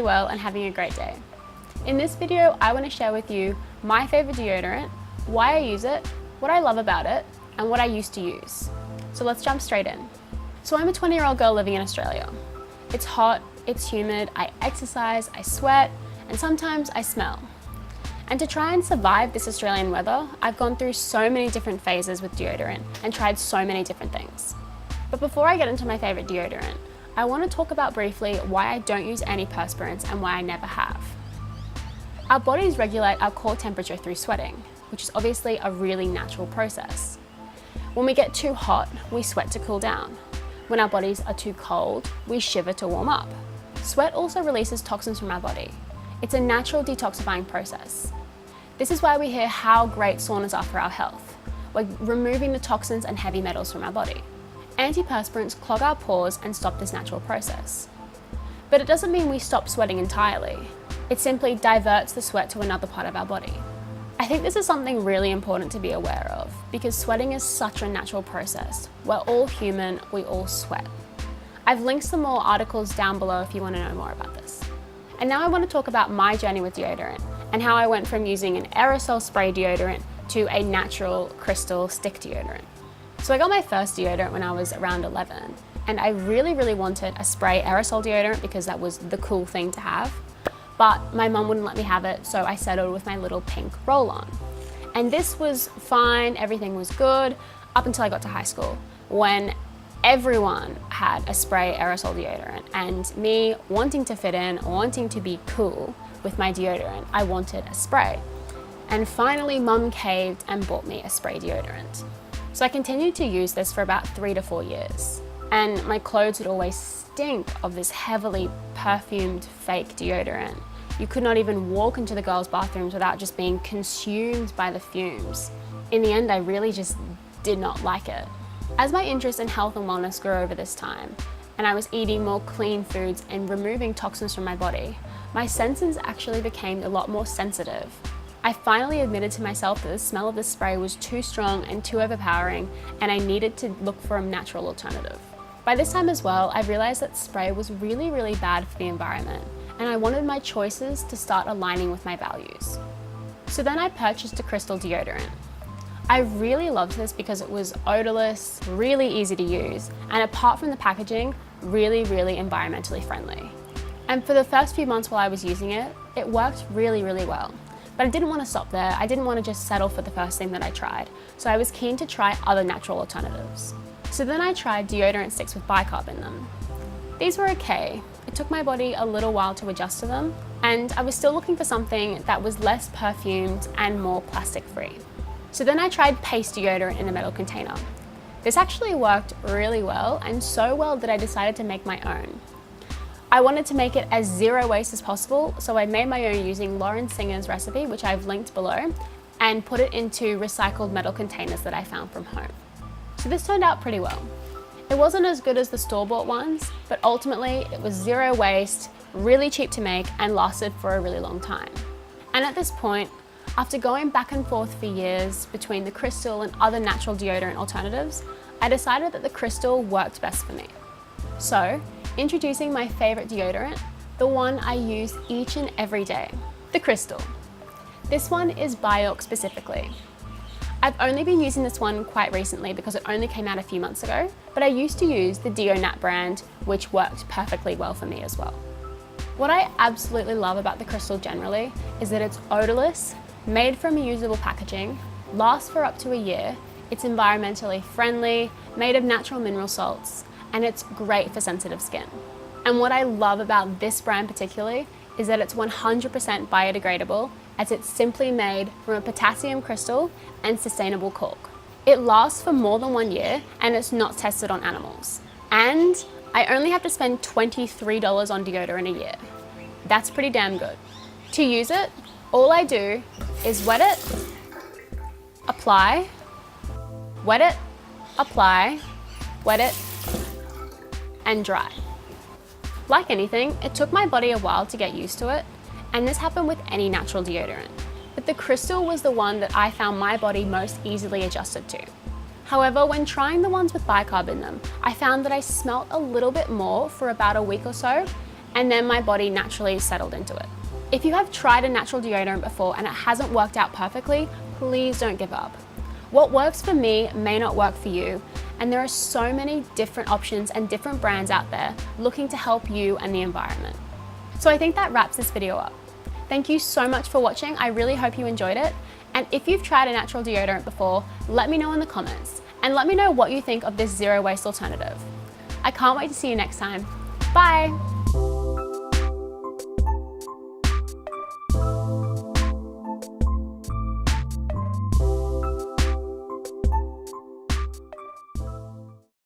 well and having a great day. In this video, I want to share with you my favorite deodorant, why I use it, what I love about it, and what I used to use. So let's jump straight in. So I'm a 20-year-old girl living in Australia. It's hot, it's humid, I exercise, I sweat, and sometimes I smell. And to try and survive this Australian weather, I've gone through so many different phases with deodorant and tried so many different things. But before I get into my favorite deodorant, I want to talk about briefly why I don't use antiperspirants and why I never have. Our bodies regulate our core temperature through sweating, which is obviously a really natural process. When we get too hot, we sweat to cool down. When our bodies are too cold, we shiver to warm up. Sweat also releases toxins from our body. It's a natural detoxifying process. This is why we hear how great saunas are for our health. We're removing the toxins and heavy metals from our body. Antiperspirants clog our pores and stop this natural process. But it doesn't mean we stop sweating entirely. It simply diverts the sweat to another part of our body. I think this is something really important to be aware of because sweating is such a natural process. We're all human, we all sweat. I've linked some more articles down below if you want to know more about this. And now I want to talk about my journey with deodorant and how I went from using an aerosol spray deodorant to a natural crystal stick deodorant. So I got my first deodorant when I was around 11, and I really wanted a spray aerosol deodorant because that was the cool thing to have. But my mum wouldn't let me have it, so I settled with my little pink roll-on. And this was fine, everything was good, up until I got to high school, when everyone had a spray aerosol deodorant, and me wanting to fit in, wanting to be cool with my deodorant, I wanted a spray. And finally, mum caved and bought me a spray deodorant. So I continued to use this for about 3 to 4 years. And my clothes would always stink of this heavily perfumed fake deodorant. You could not even walk into the girls' bathrooms without just being consumed by the fumes. In the end, I really just did not like it. As my interest in health and wellness grew over this time, and I was eating more clean foods and removing toxins from my body, my senses actually became a lot more sensitive. I finally admitted to myself that the smell of the spray was too strong and too overpowering, and I needed to look for a natural alternative. By this time as well, I realized that spray was really bad for the environment, and I wanted my choices to start aligning with my values. So then I purchased a crystal deodorant. I really loved this because it was odorless, really easy to use, and apart from the packaging, really environmentally friendly. And for the first few months while I was using it, it worked really well. But I didn't want to stop there. I didn't want to just settle for the first thing that I tried. So I was keen to try other natural alternatives. So then I tried deodorant sticks with bicarb in them. These were okay. It took my body a little while to adjust to them, and I was still looking for something that was less perfumed and more plastic-free. So then I tried paste deodorant in a metal container. This actually worked really well, and so well that I decided to make my own. I wanted to make it as zero waste as possible, so I made my own using Lauren Singer's recipe, which I've linked below, and put it into recycled metal containers that I found from home. So this turned out pretty well. It wasn't as good as the store-bought ones, but ultimately it was zero waste, really cheap to make, and lasted for a really long time. And at this point, after going back and forth for years between the crystal and other natural deodorant alternatives, I decided that the crystal worked best for me. So, introducing my favorite deodorant, the one I use each and every day, the crystal. This one is by Elke specifically. I've only been using this one quite recently because it only came out a few months ago, but I used to use the Deodorant brand, which worked perfectly well for me as well. What I absolutely love about the crystal generally is that it's odorless, made from reusable packaging, lasts for up to a year, it's environmentally friendly, made of natural mineral salts, and it's great for sensitive skin. And what I love about this brand particularly is that it's 100% biodegradable, as it's simply made from a potassium crystal and sustainable cork. It lasts for more than 1 year, and it's not tested on animals. And I only have to spend $23 on deodorant a year. That's pretty damn good. To use it, all I do is wet it, apply, wet it, apply, wet it, and dry. Like anything, it took my body a while to get used to it, and this happened with any natural deodorant. But the crystal was the one that I found my body most easily adjusted to. However, when trying the ones with bicarb in them, I found that I smelt a little bit more for about a week or so, and then my body naturally settled into it. If you have tried a natural deodorant before and it hasn't worked out perfectly, please don't give up. What works for me may not work for you, and there are so many different options and different brands out there looking to help you and the environment. So I think that wraps this video up. Thank you so much for watching. I really hope you enjoyed it. And if you've tried a natural deodorant before, let me know in the comments and let me know what you think of this zero waste alternative. I can't wait to see you next time. Bye.